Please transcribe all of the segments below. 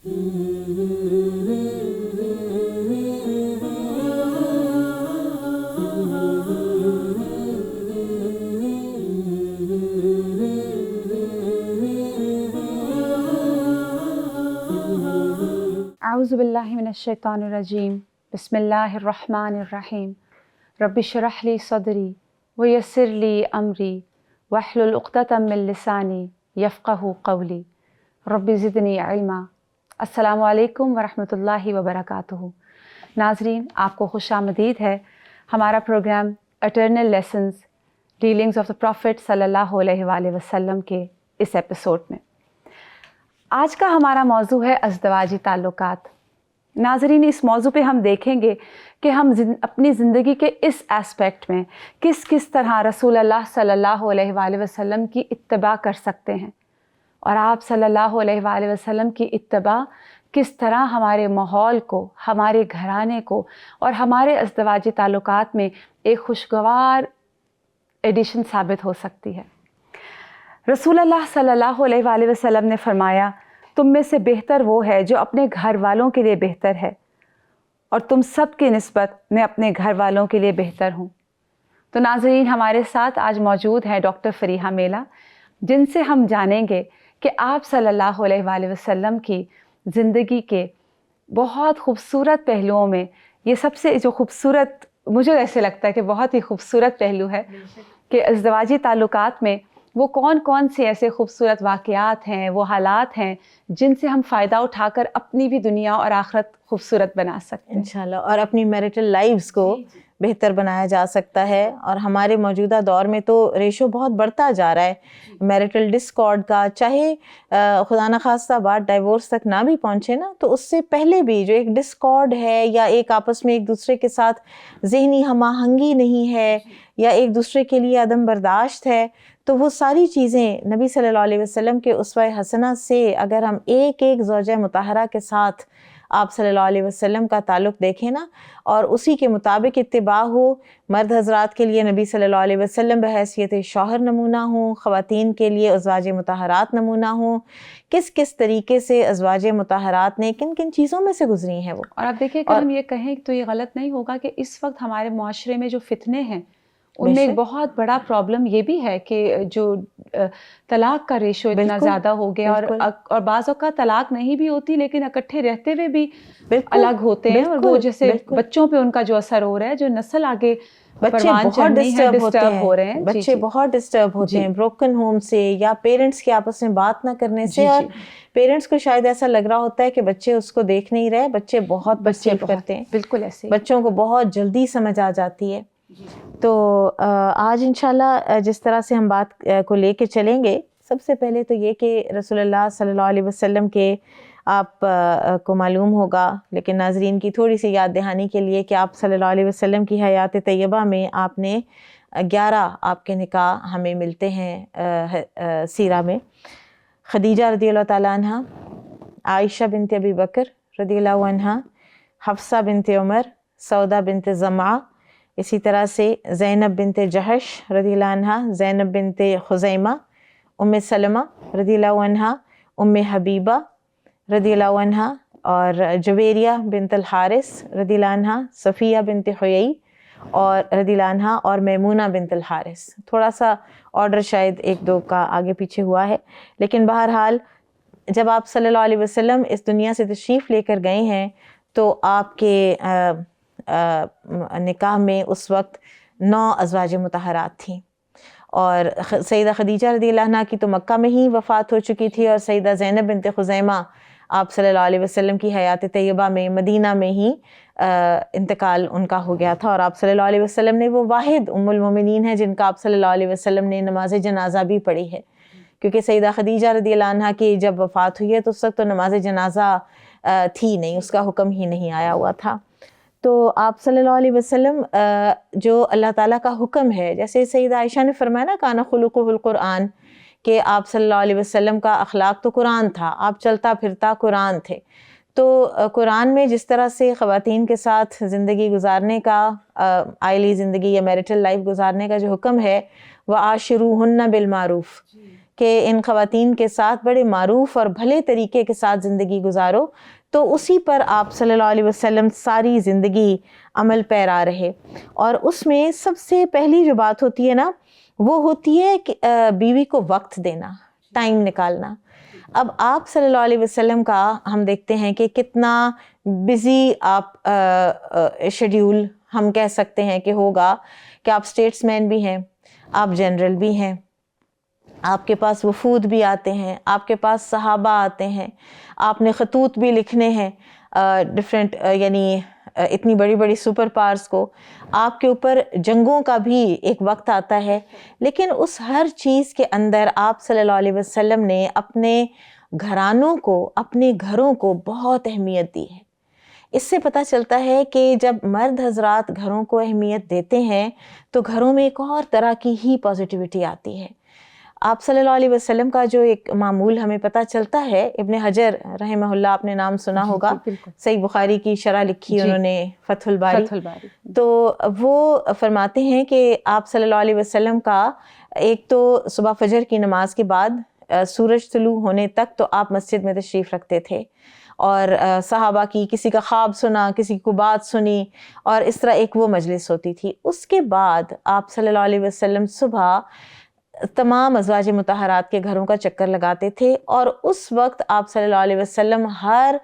اعوذ باللہ من الشیطان الرجیم، بسم اللہ الرحمن الرحیم، رب اشرح لی صدری ویسر لی امری واحلل عقدۃ من لسانی یفقہوا قولی رب زدنی علما۔ السلام علیکم ورحمۃ اللہ وبرکاتہ۔ ناظرین، آپ کو خوش آمدید ہے ہمارا programme eternal lessons dealings of the prophet صلی اللہ علیہ وآلہ وسلم کے اس ایپیسوڈ میں۔ آج کا ہمارا موضوع ہے ازدواجی تعلقات۔ ناظرین، اس موضوع پہ ہم دیکھیں گے کہ ہم اپنی زندگی کے اس ایسپیکٹ میں کس طرح رسول اللہ صلی اللہ علیہ وآلہ وسلم کی اتباع کر سکتے ہیں، اور آپ صلی اللہ علیہ وآلہ وسلم کی اتباع کس طرح ہمارے ماحول کو، ہمارے گھرانے کو اور ہمارے ازدواجی تعلقات میں ایک خوشگوار ایڈیشن ثابت ہو سکتی ہے۔ رسول اللہ صلی اللہ علیہ وآلہ وسلم نے فرمایا، تم میں سے بہتر وہ ہے جو اپنے گھر والوں کے لیے بہتر ہے، اور تم سب کی نسبت میں اپنے گھر والوں کے لیے بہتر ہوں۔ تو ناظرین، ہمارے ساتھ آج موجود ہیں ڈاکٹر فریحہ میلا، جن سے ہم جانیں گے کہ آپ صلی اللہ علیہ وآلہ وسلم کی زندگی کے بہت خوبصورت پہلوؤں میں یہ سب سے جو خوبصورت، مجھے ایسے لگتا ہے کہ بہت ہی خوبصورت پہلو ہے کہ ازدواجی تعلقات میں وہ کون سے ایسے خوبصورت واقعات ہیں، وہ حالات ہیں جن سے ہم فائدہ اٹھا کر اپنی بھی دنیا اور آخرت خوبصورت بنا سکتے ہیں انشاءاللہ، اور اپنی میرٹل لائفز کو بہتر بنایا جا سکتا ہے۔ اور ہمارے موجودہ دور میں تو ریشو بہت بڑھتا جا رہا ہے میرٹل ڈسکارڈ کا، چاہے خدا نخواستہ بات ڈائیورس تک نہ بھی پہنچے نا، تو اس سے پہلے بھی جو ایک ڈسکارڈ ہے یا ایک آپس میں ایک دوسرے کے ساتھ ذہنی ہم آہنگی نہیں ہے یا ایک دوسرے کے لیے عدم برداشت ہے، تو وہ ساری چیزیں نبی صلی اللہ علیہ وسلم کے اسوہ حسنہ سے اگر ہم ایک زوجہ مطہرہ کے ساتھ آپ صلی اللہ علیہ وسلم کا تعلق دیکھیں نا، اور اسی کے مطابق اتباع ہو، مرد حضرات کے لیے نبی صلی اللہ علیہ وسلم بحیثیت شوہر نمونہ ہوں، خواتین کے لیے ازواج مطہرات نمونہ ہوں، کس طریقے سے ازواج مطہرات نے کن چیزوں میں سے گزری ہیں وہ۔ اور آپ دیکھیں کہ ہم یہ کہیں تو یہ غلط نہیں ہوگا کہ اس وقت ہمارے معاشرے میں جو فتنے ہیں ان میں ایک بہت بڑا پرابلم یہ بھی ہے کہ جو طلاق کا ریشو اتنا زیادہ ہو گیا، اور بعض اوقات طلاق نہیں بھی ہوتی لیکن اکٹھے رہتے ہوئے بھی الگ ہوتے ہیں، اور وہ جیسے بچوں پہ ان کا جو اثر ہو رہا ہے، جو نسل آگے بچے بہت ڈسٹرب ہو رہے ہیں، بچے بہت ڈسٹرب ہوتے ہیں بروکن ہوم سے یا پیرنٹس کے آپس میں بات نہ کرنے سے، اور پیرنٹس کو شاید ایسا لگ رہا ہوتا ہے کہ بچے اس کو دیکھ نہیں رہے، بچے بہت پرسیو کرتے ہیں، بالکل ایسے بچوں کو بہت جلدی سمجھ آ جاتی ہے۔ تو آج انشاءاللہ جس طرح سے ہم بات کو لے کے چلیں گے، سب سے پہلے تو یہ کہ رسول اللہ صلی اللہ علیہ وسلم کے آپ کو معلوم ہوگا، لیکن ناظرین کی تھوڑی سی یاد دہانی کے لیے، کہ آپ صلی اللہ علیہ وسلم کی حیات طیبہ میں آپ نے 11 آپ کے نکاح ہمیں ملتے ہیں سیرہ میں۔ خدیجہ رضی اللہ تعالیٰ عنہ، عائشہ بنت ابی بکر رضی اللہ عنہ، حفصہ بنت عمر، سودہ بنت زمعہ، اسی طرح سے زینب بنت جہش رضی اللہ عنہ، زینب بنت خزیمہ، ام سلمہ رضی اللہ عنہ، ام حبیبہ رضی اللہ عنہ، اور جویریہ بنت الحارث رضی اللہ عنہ، صفیہ بنت حیی اور رضی اللہ عنہ، اور میمونہ بنت الحارث۔ تھوڑا سا آرڈر شاید 1-2 کا آگے پیچھے ہوا ہے، لیکن بہرحال جب آپ صلی اللہ علیہ وسلم اس دنیا سے تشریف لے کر گئے ہیں تو آپ کے نکاح میں اس وقت 9 ازواج مطہرات تھیں، اور سیدہ خدیجہ رضی اللہ عنہ کی تو مکہ میں ہی وفات ہو چکی تھی، اور سیدہ زینب بنت خزیمہ آپ صلی اللہ علیہ وسلم کی حیات طیبہ میں مدینہ میں ہی انتقال ان کا ہو گیا تھا، اور آپ صلی اللہ علیہ وسلم نے وہ واحد ام المومنین ہیں جن کا آپ صلی اللہ علیہ وسلم نے نماز جنازہ بھی پڑھی ہے، کیونکہ سیدہ خدیجہ رضی اللہ عنہ کی جب وفات ہوئی ہے تو اس وقت تو نماز جنازہ تھی نہیں، اس کا حکم ہی نہیں آیا ہوا تھا۔ تو آپ صلی اللہ علیہ وسلم جو اللہ تعالیٰ کا حکم ہے، جیسے سیدہ عائشہ نے فرمایا نا، کانا خلقہ القرآن، کہ آپ صلی اللہ علیہ وسلم کا اخلاق تو قرآن تھا، آپ چلتا پھرتا قرآن تھے۔ تو قرآن میں جس طرح سے خواتین کے ساتھ زندگی گزارنے کا، آئلی زندگی یا میرٹل لائف گزارنے کا جو حکم ہے، وَعَاشِرُوهُنَّ بِالْمَعْرُوفِ، کہ ان خواتین کے ساتھ بڑے معروف اور بھلے طریقے کے ساتھ زندگی گزارو، تو اسی پر آپ صلی اللہ علیہ وسلم ساری زندگی عمل پیرا رہے. اور اس میں سب سے پہلی جو بات ہوتی ہے نا، وہ ہوتی ہے کہ بیوی کو وقت دینا، ٹائم نکالنا. اب آپ صلی اللہ علیہ وسلم کا ہم دیکھتے ہیں کہ کتنا بزی آپ شیڈیول ہم کہہ سکتے ہیں کہ ہوگا، کہ آپ اسٹیٹس مین بھی ہیں، آپ جنرل بھی ہیں، آپ کے پاس وفود بھی آتے ہیں، آپ کے پاس صحابہ آتے ہیں، آپ نے خطوط بھی لکھنے ہیں ڈفرینٹ، یعنی اتنی بڑی بڑی سپر پاورز کو، آپ کے اوپر جنگوں کا بھی ایک وقت آتا ہے. لیکن اس ہر چیز کے اندر آپ صلی اللہ علیہ وسلم نے اپنے گھرانوں کو، اپنے گھروں کو بہت اہمیت دی ہے. اس سے پتہ چلتا ہے کہ جب مرد حضرات گھروں کو اہمیت دیتے ہیں تو گھروں میں ایک اور طرح کی ہی پازیٹیوٹی آتی ہے. آپ صلی اللہ علیہ وسلم کا جو ایک معمول ہمیں پتہ چلتا ہے، ابن حجر رحمہ اللہ، آپ نے نام سنا ہوگا، صحیح بخاری کی شرح لکھی انہوں نے، فتح الباری. تو وہ فرماتے ہیں کہ آپ صلی اللہ علیہ وسلم کا ایک تو صبح فجر کی نماز کے بعد سورج طلوع ہونے تک تو آپ مسجد میں تشریف رکھتے تھے، اور صحابہ کی کسی کا خواب سنا، کسی کو بات سنی، اور اس طرح ایک وہ مجلس ہوتی تھی. اس کے بعد آپ صلی اللہ علیہ وسلم صبح تمام ازواج مطہرات کے گھروں کا چکر لگاتے تھے، اور اس وقت آپ صلی اللہ علیہ وسلم ہر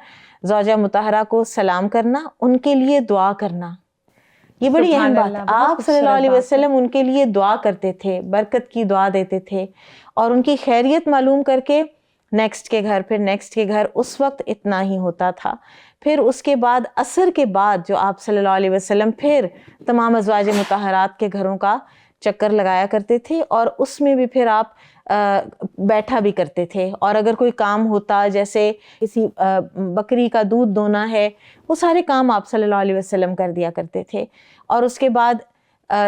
زوجہ مطہرہ کو سلام کرنا، ان کے لیے دعا کرنا، یہ بڑی اہم بات. آپ صلی اللہ علیہ وسلم ان کے لیے دعا کرتے تھے، برکت کی دعا دیتے تھے، اور ان کی خیریت معلوم کر کے نیکسٹ کے گھر، پھر نیکسٹ کے گھر. اس وقت اتنا ہی ہوتا تھا. پھر اس کے بعد عصر کے بعد جو آپ صلی اللہ علیہ وسلم پھر تمام ازواج مطہرات کے گھروں کا چکر لگایا کرتے تھے، اور اس میں بھی پھر آپ بیٹھا بھی کرتے تھے. اور اگر کوئی کام ہوتا، جیسے کسی بکری کا دودھ دونا ہے، وہ سارے کام آپ صلی اللہ علیہ وسلم کر دیا کرتے تھے. اور اس کے بعد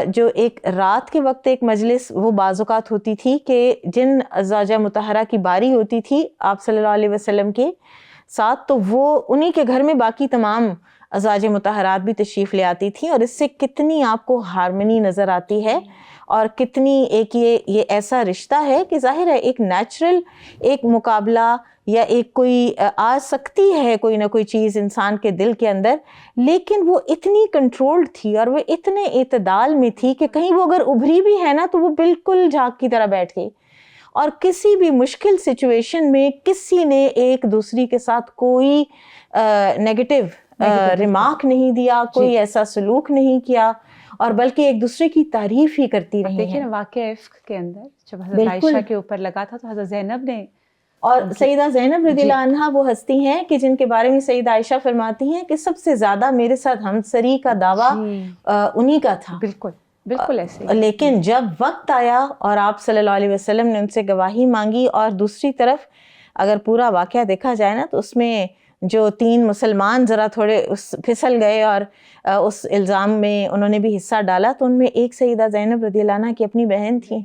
جو ایک رات کے وقت ایک مجلس وہ بعض اوقات ہوتی تھی کہ جن زوجہ مطہرہ کی باری ہوتی تھی آپ صلی اللہ علیہ وسلم کے ساتھ، تو وہ انہی کے گھر میں باقی تمام ازواج مطہرات بھی تشریف لے آتی تھیں. اور اس سے کتنی آپ کو ہارمنی نظر آتی ہے، اور کتنی ایک یہ ایسا رشتہ ہے کہ ظاہر ہے ایک نیچرل ایک مقابلہ یا ایک کوئی آ سکتی ہے کوئی نہ کوئی چیز انسان کے دل کے اندر، لیکن وہ اتنی کنٹرولڈ تھی اور وہ اتنے اعتدال میں تھی کہ کہیں وہ اگر ابھری بھی ہے نا تو وہ بالکل جھاگ کی طرح بیٹھ گئی، اور کسی بھی مشکل سچویشن میں کسی نے ایک دوسری کے ساتھ کوئی نیگیٹو ریمارک نہیں دیا، کوئی ایسا سلوک نہیں کیا، اور بلکہ ایک دوسرے کی تعریف ہی کرتی رہی ہیں. دیکھیں نا واقعہ عفق کے اندر جب حضرت عائشہ کے اوپر لگا تھا تو حضرت زینب نے، اور سیدہ زینب رضی اللہ عنہا وہ ہستی ہیں کہ جن کے بارے میں سیدہ عائشہ فرماتی ہیں کہ سب سے زیادہ میرے ساتھ ہمسری کا دعویٰ انہی کا تھا. بالکل ایسے. لیکن جب وقت آیا اور آپ صلی اللہ علیہ وسلم نے ان سے گواہی مانگی، اور دوسری طرف اگر پورا واقعہ دیکھا جائے نا تو اس میں جو 3 مسلمان ذرا تھوڑے پھسل گئے اور اس الزام میں انہوں نے بھی حصہ ڈالا، تو ان میں ایک سیدہ زینب رضی اللہ عنہا کی اپنی بہن تھی،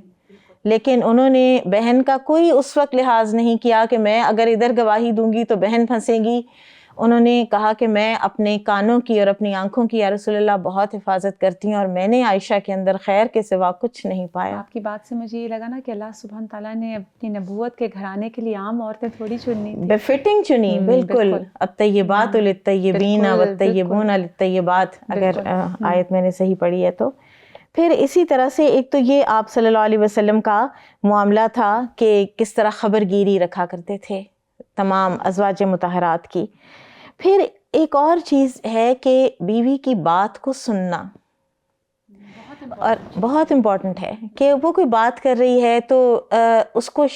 لیکن انہوں نے بہن کا کوئی اس وقت لحاظ نہیں کیا کہ میں اگر ادھر گواہی دوں گی تو بہن پھنسے گی. انہوں نے کہا کہ میں اپنے کانوں کی اور اپنی آنکھوں کی یا رسول اللہ بہت حفاظت کرتی ہوں، اور میں نے عائشہ کے اندر خیر کے سوا کچھ نہیں پایا. آپ کی بات سے مجھے یہ لگا نا کہ اللہ سبحانہ تعالیٰ نے اپنی نبوت کے گھرانے کے لیے عام عورتیں تھوڑی چنی، بفٹنگ چنی. بالکل. الطیبات للطیبین والطیبون للطیبات، اگر آیت میں نے صحیح پڑھی ہے تو. پھر اسی طرح سے ایک تو یہ آپ صلی اللہ علیہ وسلم کا معاملہ تھا کہ کس طرح خبر گیری رکھا کرتے تھے تمام ازواج مطہرات کی. پھر ایک اور چیز ہے کہ بیوی کی بات کو سننا، اور بہت امپورٹنٹ ہے کہ وہ کوئی بات کر رہی ہے تو اس کو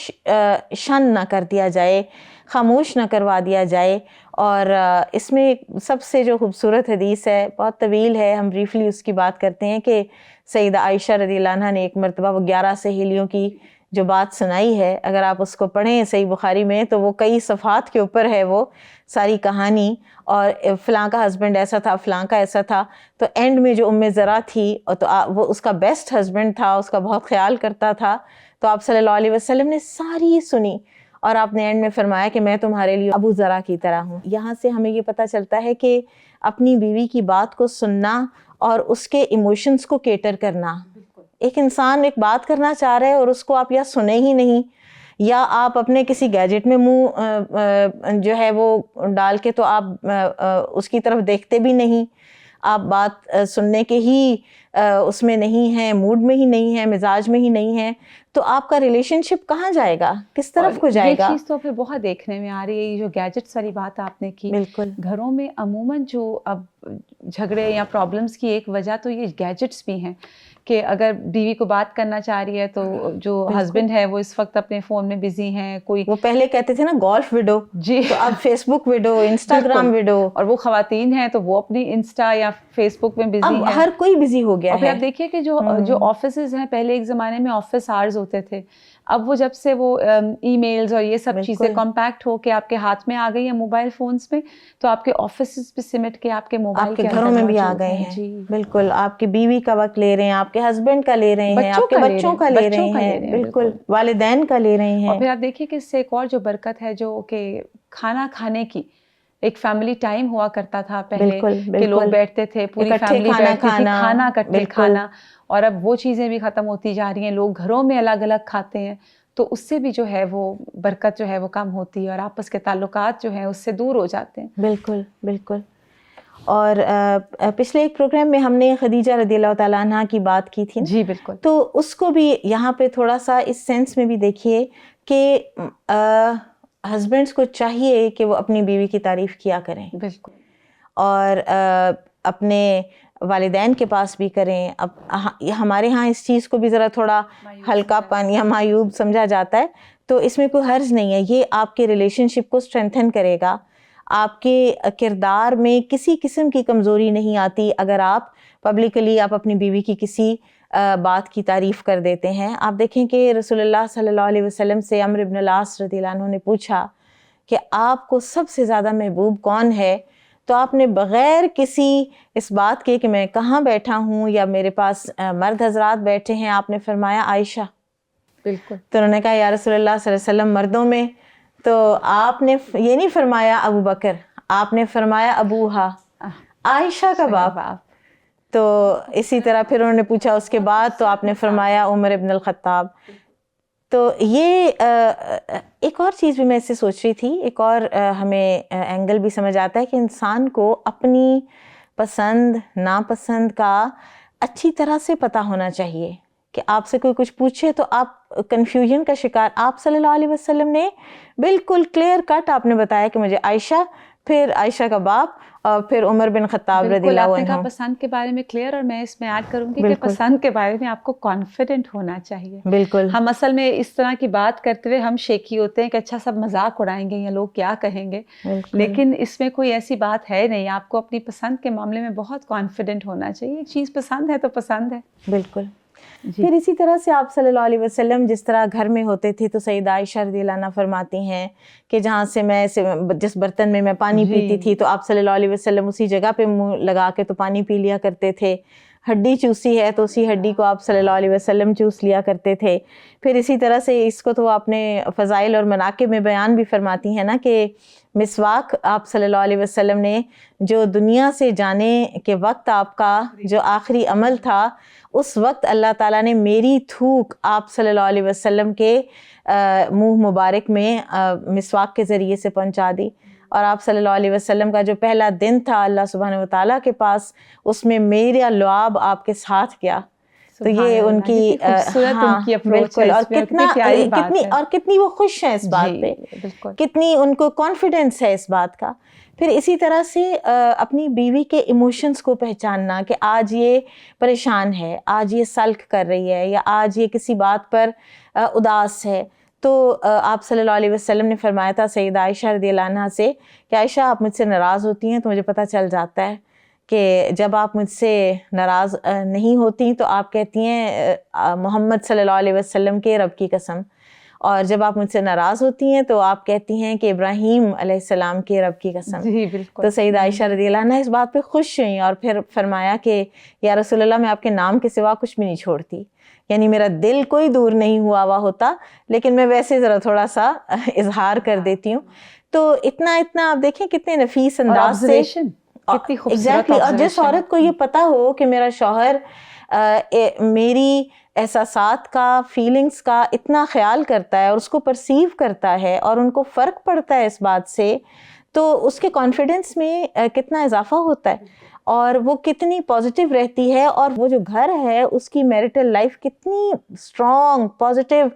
شن نہ کر دیا جائے، خاموش نہ کروا دیا جائے. اور اس میں سب سے جو خوبصورت حدیث ہے، بہت طویل ہے، ہم بریفلی اس کی بات کرتے ہیں، کہ سیدہ عائشہ رضی اللہ عنہا نے ایک مرتبہ وہ 11 سہیلیوں کی جو بات سنائی ہے، اگر آپ اس کو پڑھیں صحیح بخاری میں تو وہ کئی صفحات کے اوپر ہے وہ ساری کہانی، اور فلاں کا ہسبینڈ ایسا تھا، فلاں کا ایسا تھا. تو اینڈ میں جو ذرا تھی تو وہ اس کا بیسٹ ہسبینڈ تھا، اس کا بہت خیال کرتا تھا. تو آپ صلی اللہ علیہ وسلم نے ساری سنی، اور آپ نے اینڈ میں فرمایا کہ میں تمہارے لیے ابو ذرا کی طرح ہوں. یہاں سے ہمیں یہ پتہ چلتا ہے کہ اپنی بیوی کی بات کو سننا اور اس کے ایموشنز کو کیٹر کرنا. ایک انسان ایک بات کرنا چاہ رہا ہے اور اس کو آپ یا سنیں ہی نہیں، یا آپ اپنے کسی گیجٹ میں منہ جو ہے وہ ڈال کے تو آپ اس کی طرف دیکھتے بھی نہیں, آپ بات سننے کے ہی اس میں نہیں ہیں, موڈ میں ہی نہیں ہیں, مزاج میں ہی نہیں ہیں, تو آپ کا ریلیشن شپ کہاں جائے گا, کس طرف کو جائے گا؟ یہ چیز تو پھر بہت دیکھنے میں آ رہی ہے, یہ جو گیجٹس والی بات آپ نے کی. بالکل. گھروں میں عموماً جو اب جھگڑے یا پرابلمس کی ایک وجہ تو یہ گیجٹس بھی ہیں, کہ اگر بیوی کو بات کرنا چاہ رہی ہے تو جو ہسبینڈ ہے وہ اس وقت اپنے فون میں بزی ہیں, کوئی وہ پہلے کہتے تھے نا گولف ویڈو, جی تو اب فیس بک ویڈو, انسٹاگرام ویڈو, اور وہ خواتین ہیں تو وہ اپنی انسٹا یا فیس بک میں بزی اب ہیں, ہر کوئی بزی ہو گیا اور پھر ہے. آپ دیکھیے کہ جو آفیسز ہیں, پہلے ایک زمانے میں آفس آورز ہوتے تھے, اب وہ جب سے وہ ای میلز اور یہ سب چیزیں کمپیکٹ ہو کے آپ کے ہاتھ میں آ گئی ہیں موبائل فونز میں, تو آپ کے آفیسز پہ سمٹ کے آپ کے موبائل کے گھروں میں بھی آ گئے ہیں. بالکل, آپ کی بیوی کا وقت لے رہے ہیں, آپ کے ہسبینڈ کا لے رہے ہیں, آپ کے بچوں کا لے رہے ہیں, بالکل والدین کا لے رہے ہیں. اور پھر آپ دیکھیے کہ اس سے ایک اور جو برکت ہے, جو کہ کھانا کھانے کی ایک فیملی ٹائم ہوا کرتا تھا پہلے, کہ لوگ بیٹھتے تھے, پوری فیملی بیٹھتی تھی, کھانا اکٹھے کھانا, اور اب وہ چیزیں بھی ختم ہوتی جا رہی ہیں, لوگ گھروں میں الگ الگ کھاتے ہیں, تو اس سے بھی جو ہے وہ برکت جو ہے وہ کم ہوتی ہے, اور آپس کے تعلقات جو ہیں اس سے دور ہو جاتے ہیں. بالکل بالکل. اور پچھلے ایک پروگرام میں ہم نے خدیجہ رضی اللہ تعالیٰ عنہ کی بات کی تھی. جی بالکل. تو اس کو بھی یہاں پہ تھوڑا سا اس سینس میں بھی دیکھیے کہ ہسبینڈس کو چاہیے کہ وہ اپنی بیوی کی تعریف کیا کریں. بالکل. اور اپنے والدین کے پاس بھی کریں. اب ہمارے ہاں اس چیز کو بھی ذرا تھوڑا ہلکا پانی یا معیوب سمجھا جاتا ہے, تو اس میں کوئی حرج نہیں ہے. یہ آپ کے ریلیشن شپ کو اسٹرینتھن کرے گا. آپ کے کردار میں کسی قسم کی کمزوری نہیں آتی اگر آپ پبلکلی آپ اپنی بیوی کی کسی بات کی تعریف کر دیتے ہیں. آپ دیکھیں کہ رسول اللہ صلی اللہ علیہ وسلم سے عمرو بن العاص رضی اللہ عنہ نے پوچھا کہ آپ کو سب سے زیادہ محبوب کون ہے, تو آپ نے بغیر کسی اس بات کے کہ میں کہاں بیٹھا ہوں یا میرے پاس مرد حضرات بیٹھے ہیں, آپ نے فرمایا عائشہ. بالکل. تو انہوں نے کہا یا رسول اللہ صلی اللہ علیہ وسلم مردوں میں, تو آپ نے یہ نہیں فرمایا ابو بکر, آپ نے فرمایا ابوہا, عائشہ کا باپ. تو اسی طرح پھر انہوں نے پوچھا اس کے بعد, تو آپ نے فرمایا عمر ابن الخطاب. تو یہ ایک اور چیز بھی میں اس سے سوچ رہی تھی, ایک اور ہمیں اینگل بھی سمجھ آتا ہے کہ انسان کو اپنی پسند ناپسند کا اچھی طرح سے پتہ ہونا چاہیے. کہ آپ سے کوئی کچھ پوچھے تو آپ کنفیوژن کا شکار, آپ صلی اللہ علیہ وسلم نے بالکل کلیئر کٹ آپ نے بتایا کہ مجھے عائشہ, پھر عائشہ کا باپ, اور پھر عمر بن خطاب رضی اللہ عنہ. آپ نے کہا پسند کے بارے میں کلیئر, اور میں اس میں ایڈ کروں گی کہ پسند کے بارے میں آپ کو کانفیڈنٹ ہونا چاہیے. بالکل. ہم اصل میں اس طرح کی بات کرتے ہوئے ہم شیکی ہوتے ہیں کہ اچھا سب مذاق اڑائیں گے یا لوگ کیا کہیں گے, لیکن اس میں کوئی ایسی بات ہے نہیں. آپ کو اپنی پسند کے معاملے میں بہت کانفیڈنٹ ہونا چاہیے. ایک چیز پسند ہے تو پسند ہے. بالکل. پھر اسی طرح سے آپ صلی اللہ علیہ وسلم جس طرح گھر میں ہوتے تھے, تو سیدہ عائشہ رضی اللہ عنہ فرماتی ہیں کہ جہاں سے میں جس برتن میں میں پانی پیتی تھی, تو آپ صلی اللہ علیہ وسلم اسی جگہ پہ منہ لگا کے تو پانی پی لیا کرتے تھے. ہڈی چوسی ہے تو اسی ہڈی کو آپ صلی اللہ علیہ وسلم چوس لیا کرتے تھے. پھر اسی طرح سے اس کو تو آپ نے فضائل اور مناقب میں بیان بھی فرماتی ہیں نا, کہ مسواک آپ صلی اللہ علیہ وسلم نے جو دنیا سے جانے کے وقت آپ کا جو آخری عمل تھا, اس وقت اللہ تعالیٰ نے میری تھوک آپ صلی اللہ علیہ وسلم کے منہ مبارک میں مسواک کے ذریعے سے پہنچا دی. اور آپ صلی اللہ علیہ وسلم کا جو پہلا دن تھا اللہ سبحانہ وتعالیٰ کے پاس, اس میں میرا لعاب آپ کے ساتھ گیا. تو یہ ان کی بالکل, اور کتنی وہ خوش ہیں اس بات پہ, کتنی ان کو کانفیڈنس ہے اس بات کا. پھر اسی طرح سے اپنی بیوی کے ایموشنز کو پہچاننا کہ آج یہ پریشان ہے, آج یہ سلک کر رہی ہے, یا آج یہ کسی بات پر اداس ہے. تو آپ صلی اللہ علیہ وسلم نے فرمایا تھا سیدہ عائشہ رضی اللہ عنہا سے کہ عائشہ آپ مجھ سے ناراض ہوتی ہیں تو مجھے پتہ چل جاتا ہے کہ جب آپ مجھ سے ناراض نہیں ہوتی تو آپ کہتی ہیں محمد صلی اللہ علیہ وسلم کے رب کی قسم, اور جب آپ مجھ سے ناراض ہوتی ہیں تو آپ کہتی ہیں کہ ابراہیم علیہ السلام کے رب کی قسم. جی بالکل. تو سیدہ عائشہ رضی اللہ عنہا اس بات پہ خوش ہوئیں, اور پھر فرمایا کہ یا رسول اللہ میں آپ کے نام کے سوا کچھ بھی نہیں چھوڑتی. یعنی میرا دل کوئی دور نہیں ہوا ہوتا, لیکن میں ویسے ذرا تھوڑا سا اظہار کر دیتی ہوں. تو اتنا آپ دیکھیں کتنے نفیس انداز سے, ایگزیکٹلی, اور جس عورت کو یہ پتہ ہو کہ میرا شوہر میری احساسات کا، فیلنگس کا اتنا خیال کرتا ہے اور اس کو پرسیو کرتا ہے اور ان کو فرق پڑتا ہے اس بات سے، تو اس کے کانفیڈنس میں کتنا اضافہ ہوتا ہے اور وہ کتنی پازیٹیو رہتی ہے، اور وہ جو گھر ہے اس کی میرٹل لائف کتنی اسٹرانگ پازیٹیو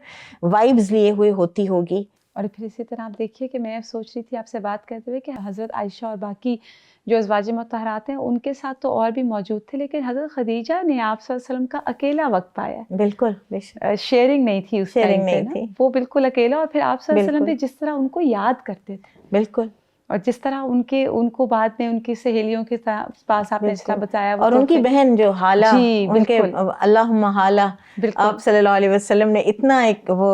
وائبز لیے ہوئے ہوتی ہوگی. اور پھر اسی طرح آپ دیکھیے کہ میں سوچ رہی تھی آپ سے بات کرتے ہوئے کہ حضرت عائشہ اور باقی جو ازواج مطہرات ہیں ان کے ساتھ تو اور بھی موجود تھے، لیکن حضرت خدیجہ نے آپ صلی اللہ علیہ وسلم کا اکیلا وقت پایا. بالکل، شیئرنگ نہیں تھی اس ٹائم پہ نا، وہ بالکل اکیلا. اور پھر آپ صلی اللہ علیہ وسلم بھی جس طرح ان کو یاد کرتے تھے، بالکل، اور جس طرح ان کو بعد میں ان کی سہیلیوں کے پاس آپ نے جس طرح بتایا، اور ان کی بہن جو حالہ، جی ان کے اللہم حالہ، آپ صلی اللہ علیہ وسلم نے اتنا ایک وہ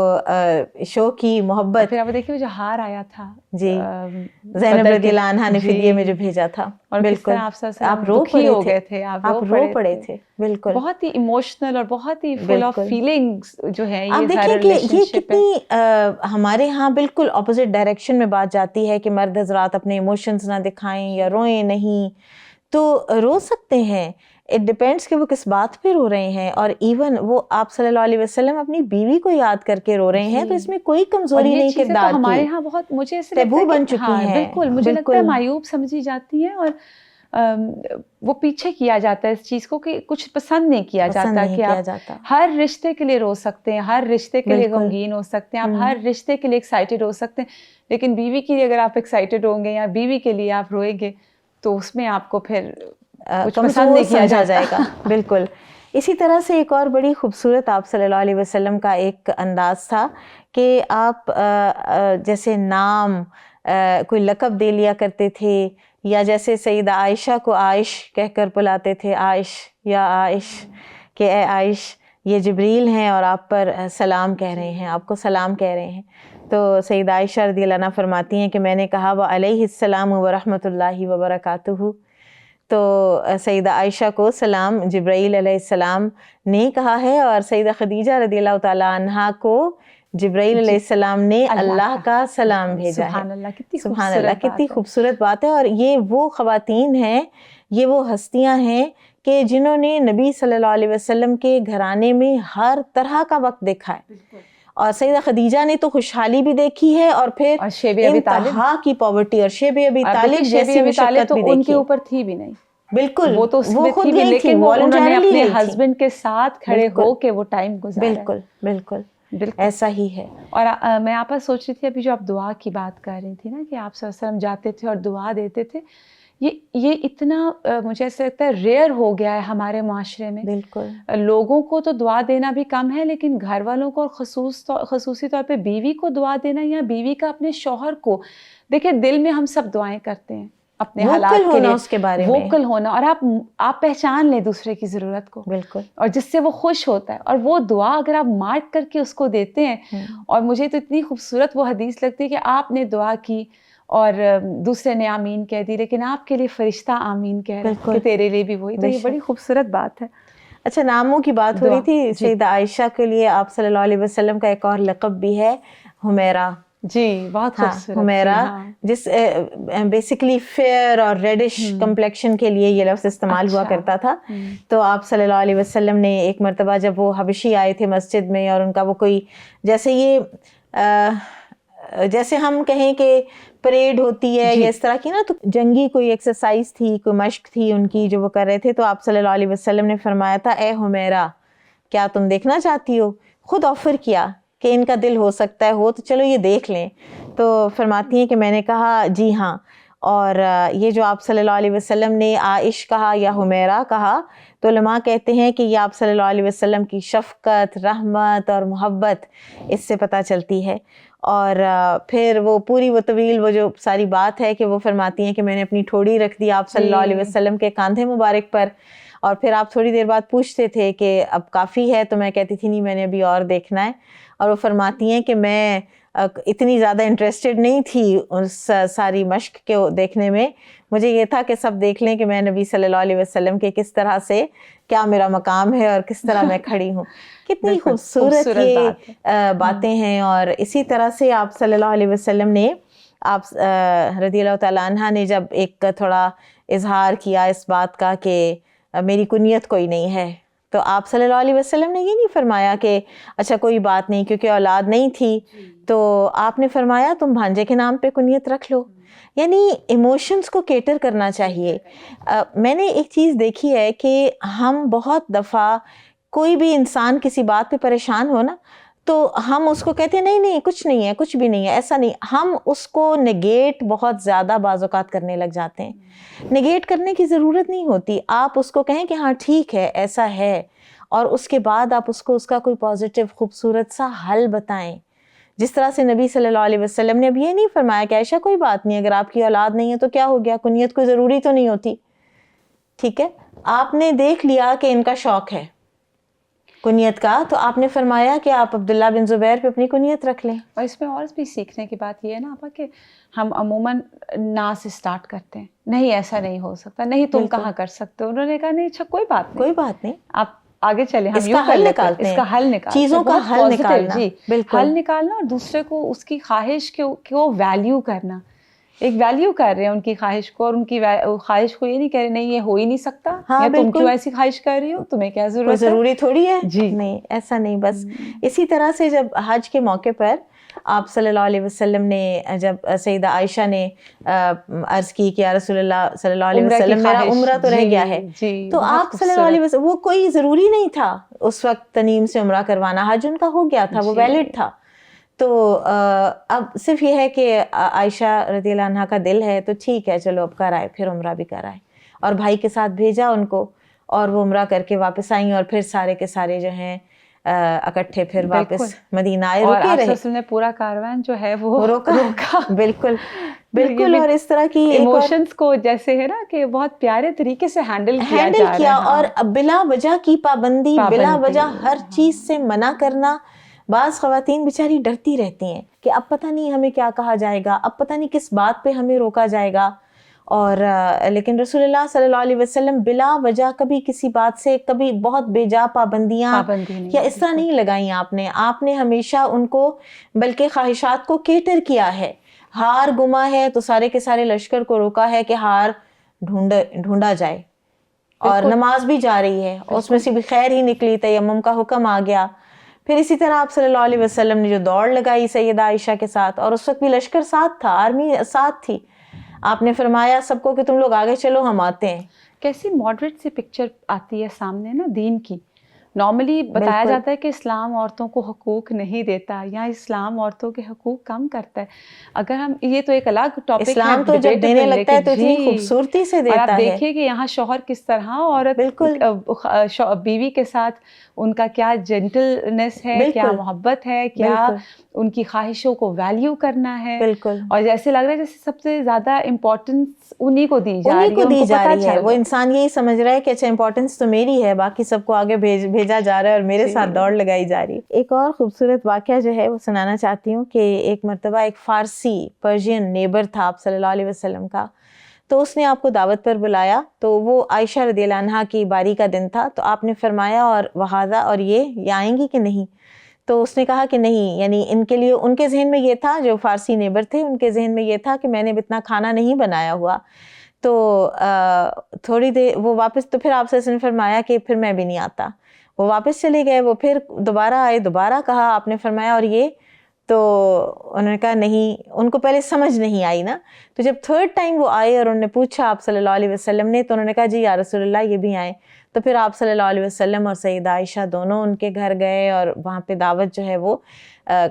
شو کی محبت. پھر آپ دیکھیے جو ہار آیا تھا جی، زینب رضی اللہ عنہا نے فدیے میں جو بھیجا تھا، بالکل آپ رو پڑے تھے، آپ رو پڑے تھے. بالکل، بہت ہی ایموشنل اور بہت ہی فل آف فیلنگز جو ہے. آپ دیکھیں کہ یہ کتنی ہمارے ہاں بالکل اپوزٹ ڈائریکشن میں بات جاتی ہے کہ مرد حضرات اپنے ایموشنز نہ دکھائیں یا روئیں نہیں. تو رو سکتے ہیں، اٹ ڈپینڈس کہ وہ کس بات پہ رو رہے ہیں. اور ایون وہ آپ صلی اللہ علیہ وسلم اپنی بیوی کو یاد کر کے رو رہے ہیں، تو اس میں کوئی کمزوری نہیں کردار کی. ہمارے ہاں بہت مجھے ایسے ٹیبو بن چکی ہیں، بالکل مجھے لگتا ہے معیوب سمجھی جاتی ہیں، اور وہ پیچھے کیا جاتا ہے اس چیز کو کہ کچھ پسند نہیں کیا جاتا کہ آپ ہر رشتے کے لیے رو سکتے ہیں، ہر رشتے کے لیے غمگین ہو سکتے ہیں، آپ ہر رشتے کے لیے ایکسائٹیڈ ہو سکتے ہیں، لیکن بیوی کے لیے اگر آپ ایکسائٹیڈ ہوں گے یا بیوی کے لیے آپ روئیں گے تو اس میں آپ کو پھر کچھ پسند نہیں کیا جائے گا. بالکل. اسی طرح سے ایک اور بڑی خوبصورت آپ صلی اللہ علیہ وسلم کا ایک انداز تھا کہ آپ جیسے نام کوئی لقب دے لیا کرتے تھے، یا جیسے سیدہ عائشہ کو عائش کہہ کر بلاتے تھے، عائش یا عائش، کہ اے عائش یہ جبریل ہیں اور آپ پر سلام کہہ رہے ہیں، آپ کو سلام کہہ رہے ہیں. تو سیدہ عائشہ رضی اللہ عنہا فرماتی ہیں کہ میں نے کہا وعلیہ السلام ورحمۃ اللہ وبرکاتہ. تو سیدہ عائشہ کو سلام جبرائیل علیہ السلام نے کہا ہے، اور سیدہ خدیجہ رضی اللہ تعالیٰ عنہا کو جبرائیل علیہ السلام نے اللہ کا سلام بھیجا ہے. سبحان اللہ، کتنی خوبصورت بات ہے. اور یہ وہ خواتین ہیں، یہ وہ ہستیاں ہیں کہ جنہوں نے نبی صلی اللہ علیہ وسلم کے گھرانے میں ہر طرح کا وقت دیکھا ہے. اور سیدہ خدیجہ نے تو خوشحالی بھی دیکھی ہے، اور پھر انتہا کی پاورٹی، اور شیب ابی طالب جیسی مشقت بھی دیکھی. ان کے اوپر تھی بھی نہیں، بالکل، وہ تو وہ خود گئی تھی، وہ انہوں نے اپنے ہسبینڈ کے ساتھ کھڑے ہو کے وہ ٹائم گزارا. بالکل بالکل ایسا ہی ہے. اور میں آپ پر سوچ رہی تھی ابھی جو آپ دعا کی بات کر رہی تھی نا کہ آپ صلی اللہ علیہ وسلم جاتے تھے اور دعا دیتے تھے، یہ اتنا مجھے ایسا لگتا ہے ریئر ہو گیا ہے ہمارے معاشرے میں. بالکل، لوگوں کو تو دعا دینا بھی کم ہے، لیکن گھر والوں کو اور خصوصی طور پہ بیوی کو دعا دینا، یا بیوی کا اپنے شوہر کو. دیکھیں دل میں ہم سب دعائیں کرتے ہیں اپنے حالات کے لیے، اس کے بارے میں ووکل ہونا، اور آپ پہچان لیں دوسرے کی ضرورت کو، بالکل، اور جس سے وہ خوش ہوتا ہے. اور وہ دعا اگر آپ مارک کر کے اس کو دیتے ہیں، اور مجھے تو اتنی خوبصورت وہ حدیث لگتی ہے کہ آپ نے دعا کی اور دوسرے نے آمین کہہ دی، لیکن آپ کے لیے فرشتہ آمین کہہ رہا ہے کہ تیرے لیے بھی وہی. تو یہ بڑی خوبصورت بات ہے. اچھا، ناموں کی بات ہو رہی تھی. سیدہ عائشہ کے لیے آپ صلی اللہ علیہ وسلم کا ایک اور لقب بھی ہے، حمیرہ. جی، بہت خوبصورت. حمیرہ جس بیسیکلی فیئر اور ریڈش کمپلیکشن کے لیے یہ لفظ استعمال ہوا کرتا تھا. تو آپ صلی اللہ علیہ وسلم نے ایک مرتبہ جب وہ حبشی آئے تھے مسجد میں، اور ان کا وہ کوئی جیسے ہم کہیں کہ پریڈ ہوتی ہے یا اس طرح کی نا، تو جنگی کوئی ایکسرسائز تھی، کوئی مشق تھی ان کی جو وہ کر رہے تھے. تو آپ صلی اللہ علیہ وسلم نے فرمایا تھا اے حمیرہ کیا تم دیکھنا چاہتی ہو؟ خود آفر کیا کہ ان کا دل ہو سکتا ہے ہو تو چلو یہ دیکھ لیں. تو فرماتی ہیں کہ میں نے کہا جی ہاں. اور یہ جو آپ صلی اللہ علیہ وسلم نے عائش کہا یا حمیرہ کہا، تو علماء کہتے ہیں کہ یہ آپ صلی اللہ علیہ وسلم کی شفقت، رحمت اور محبت اس سے پتہ چلتی ہے. اور پھر وہ پوری وہ طویل وہ جو ساری بات ہے کہ وہ فرماتی ہیں کہ میں نے اپنی ٹھوڑی رکھ دی آپ صلی اللہ علیہ وسلم کے کاندھے مبارک پر، اور پھر آپ تھوڑی دیر بعد پوچھتے تھے کہ اب کافی ہے، تو میں کہتی تھی نہیں میں نے ابھی اور دیکھنا ہے. اور وہ فرماتی ہیں کہ میں اتنی زیادہ انٹرسٹڈ نہیں تھی اس ساری مشق کے دیکھنے میں، مجھے یہ تھا کہ سب دیکھ لیں کہ میں نبی صلی اللہ علیہ وسلم کے کس طرح سے کیا میرا مقام ہے اور کس طرح میں کھڑی ہوں. کتنی خوبصورت یہ باتیں ہیں. اور اسی طرح سے آپ صلی اللہ علیہ وسلم نے، آپ رضی اللہ تعالیٰ عنہ نے جب ایک تھوڑا اظہار کیا اس بات کا کہ میری کنیت کوئی نہیں ہے، تو آپ صلی اللہ علیہ وسلم نے یہ نہیں فرمایا کہ اچھا کوئی بات نہیں کیونکہ اولاد نہیں تھی تو آپ نے فرمایا تم بھانجے کے نام پہ کنیت رکھ لو. یعنی ایموشنز کو کیٹر کرنا چاہیے. میں نے ایک چیز دیکھی ہے کہ ہم بہت دفعہ کوئی بھی انسان کسی بات پہ پریشان ہو نا تو ہم اس کو کہتے ہیں نہیں نہیں کچھ نہیں ہے کچھ بھی نہیں ہے ایسا نہیں. ہم اس کو نگیٹ بہت زیادہ بعض اوقات کرنے لگ جاتے ہیں. نگیٹ کرنے کی ضرورت نہیں ہوتی. آپ اس کو کہیں کہ ہاں ٹھیک ہے ایسا ہے اور اس کے بعد آپ اس کو اس کا کوئی پازیٹیو خوبصورت سا حل بتائیں. جس طرح سے نبی صلی اللہ علیہ وسلم نے اب یہ نہیں فرمایا کہ عائشہ کوئی بات نہیں اگر آپ کی اولاد نہیں ہے تو کیا ہو گیا کنیت کوئی ضروری تو نہیں ہوتی. ٹھیک ہے آپ نے دیکھ لیا کہ ان کا شوق ہے کنیت کا تو آپ نے فرمایا کہ آپ عبداللہ بن زبیر پہ اپنی کنیت رکھ لیں. اور اس میں اور بھی سیکھنے کی بات یہ ہے نا آپا کہ ہم عموماً نا سے سٹارٹ کرتے ہیں نہیں ایسا نہیں ہو سکتا نہیں تم کہاں کر سکتے ہو. انہوں نے کہا نہیں اچھا کوئی بات نہیں آپ آگے چلیں ہم یوں کر لیتے ہیں اس کا حل نکالتے ہیں. چیزوں کا حل نکالنا جی حل نکالنا اور دوسرے کو اس کی خواہش کو ویلیو کرنا. ایک ویلیو کر رہے ہیں ان کی خواہش کو اور ان کی خواہش کو یہ نہیں کہہ رہے نہیں یہ ہو ہی نہیں سکتا یا تم کیوں ایسی خواہش کر رہی ہو تمہیں کیا ضرورت ہے ضروری تھوڑی ہے. جی نہیں ایسا نہیں. بس اسی طرح سے جب حج کے موقع پر آپ صلی اللہ علیہ وسلم نے جب سیدہ عائشہ نے عرض کی کہ یا رسول اللہ صلی اللہ علیہ وسلم میرا عمرہ تو رہ گیا ہے تو آپ صلی اللہ علیہ وسلم وہ کوئی ضروری نہیں تھا اس وقت تنیم سے عمرہ کروانا. حج ان کا ہو گیا تھا وہ ویلڈ تھا. تو اب صرف یہ ہے کہ عائشہ رضی اللہ عنہا کا دل ہے تو ٹھیک ہے چلو اب کر آئے پھر عمرہ بھی کر آئے اور بھائی کے ساتھ بھیجا ان کو اور وہ عمرہ کر کے واپس آئیں اور پھر سارے کے سارے جو ہیں اکٹھے پھر واپس مدینہ آئے رکے رہے. اور آپ نے پورا کاروان جو ہے وہ روکا. بالکل بالکل. اور اس طرح کی ایموشنز کو جیسے ہے نا کہ بہت پیارے طریقے سے ہینڈل کیا اور بلا وجہ کی پابندی بلا وجہ ہر چیز سے منع کرنا. بعض خواتین بیچاری ڈرتی رہتی ہیں کہ اب پتہ نہیں ہمیں کیا کہا جائے گا اب پتہ نہیں کس بات پہ ہمیں روکا جائے گا. اور لیکن رسول اللہ صلی اللہ علیہ وسلم بلا وجہ کبھی کسی بات سے کبھی بہت بے جا پابندیاں یا اس طرح نہیں لگائیں. آپ نے ہمیشہ ان کو بلکہ خواہشات کو کیٹر کیا ہے. ہار گما ہے تو سارے کے سارے لشکر کو روکا ہے کہ ہار ڈھونڈا جائے اور نماز بھی جا رہی ہے اس میں سے بھی خیر ہی نکلی تیمم کا حکم آ گیا. پھر اسی طرح آپ صلی اللہ علیہ وسلم نے جو دوڑ لگائی سیدہ عائشہ کے ساتھ اور اس وقت بھی لشکر ساتھ تھا آرمی ساتھ تھی. آپ نے فرمایا سب کو کہ تم لوگ آگے چلو ہم آتے ہیں. کیسی ماڈریٹ سی پکچر آتی ہے سامنے نا دین کی. نارملی بتایا جاتا ہے کہ اسلام عورتوں کو حقوق نہیں دیتا یا اسلام عورتوں کے حقوق کم کرتا ہے. اگر ہم یہ تو ایک الگ ٹاپک ہے اسلام تو جب دینے لگتا ہے تو اتنی خوبصورتی سے دیتا ہے. آپ دیکھیے کہ یہاں شوہر کس طرح عورت بیوی کے ساتھ ان کا کیا جینٹلنس ہے کیا محبت ہے کیا ان کی خواہشوں کو ویلیو کرنا ہے. اور جیسے لگ رہا ہے جیسے سب سے زیادہ امپورٹنس انہی کو دی جا رہی ہے. وہ انسان یہی سمجھ رہا ہے کہ اچھا امپورٹنس تو میری ہے باقی سب کو آگے بھیجا جا رہا ہے اور میرے ساتھ دوڑ لگائی جا رہی ہے. ایک اور خوبصورت واقعہ جو ہے وہ سنانا چاہتی ہوں کہ ایک مرتبہ ایک فارسی پرشین نیبر تھا آپ صلی اللہ علیہ وسلم کا. تو اس نے آپ کو دعوت پر بلایا تو وہ عائشہ رضی اللہ عنہا کی باری کا دن تھا. تو آپ نے فرمایا اور وہذا اور یہ آئیں گی کہ نہیں. تو اس نے کہا کہ نہیں. یعنی ان کے لیے ان کے ذہن میں یہ تھا جو فارسی نیبر تھے ان کے ذہن میں یہ تھا کہ میں نے اتنا کھانا نہیں بنایا ہوا. تو تھوڑی دیر وہ واپس تو پھر آپ سے فرمایا کہ پھر میں بھی نہیں آتا. وہ واپس چلے گئے. وہ پھر دوبارہ آئے دوبارہ کہا. آپ نے فرمایا اور یہ. تو انہوں نے کہا نہیں. ان کو پہلے سمجھ نہیں آئی نا. تو جب تھرڈ ٹائم وہ آئے اور انہوں نے پوچھا آپ صلی اللہ علیہ وسلم نے تو انہوں نے کہا جی یا رسول اللہ یہ بھی آئے. تو پھر آپ صلی اللہ علیہ وسلم اور سیدہ عائشہ دونوں ان کے گھر گئے اور وہاں پہ دعوت جو ہے وہ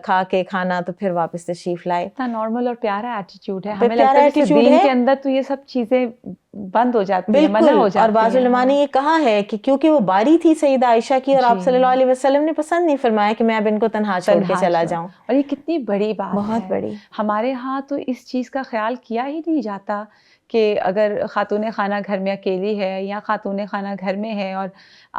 کھا کے کھانا تو پھر واپس تشریف لائے. اتنا نارمل اور پیارا ایٹیٹیوڈ ہے. ہمیں لگتا ہے کہ دین کے اندر تو یہ سب چیزیں بند ہو جاتی ہیں منع ہو جاتی ہیں. اور بعض علماء نے یہ کہا ہے کہ کیونکہ وہ باری تھی سیدہ عائشہ کی اور آپ صلی اللہ علیہ وسلم نے پسند نہیں فرمایا کہ میں اب ان کو تنہا چھوڑ کے چلا جاؤں. اور یہ کتنی بڑی بات ہے. بہت بڑی. ہمارے ہاں تو اس چیز کا خیال کیا ہی نہیں جاتا کہ اگر خاتون خانہ گھر میں اکیلی ہے یا خاتون خانہ گھر میں ہے اور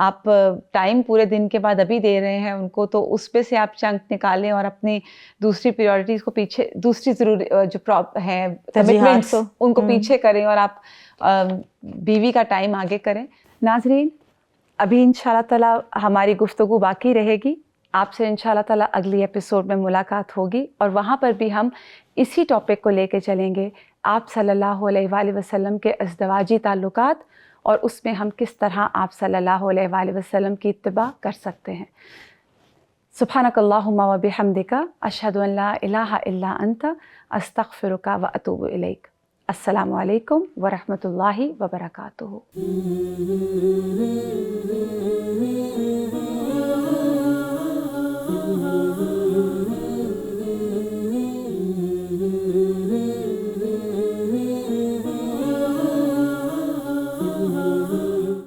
آپ ٹائم پورے دن کے بعد ابھی دے رہے ہیں ان کو تو اس پہ سے آپ چنک نکالیں اور اپنی دوسری پریورٹیز کو پیچھے دوسری ضروری جو ہیں کمٹمنٹس ان کو پیچھے کریں اور آپ بیوی کا ٹائم آگے کریں. ناظرین ابھی انشاءاللہ تعالیٰ ہماری گفتگو باقی رہے گی. آپ سے انشاءاللہ تعالیٰ اگلی ایپیسوڈ میں ملاقات ہوگی اور وہاں پر بھی ہم اسی ٹاپک کو لے کے چلیں گے. آپ صلی اللہ علیہ وآلہ وسلم کے ازدواجی تعلقات اور اس میں ہم کس طرح آپ صلی اللہ علیہ وآلہ وسلم کی اتباع کر سکتے ہیں۔ سبحانک اللہم و بحمدک اشہد ان لا الہ الا انت استغفرک و اتوب الیک۔ السلام علیکم ورحمۃ اللہ وبرکاتہ۔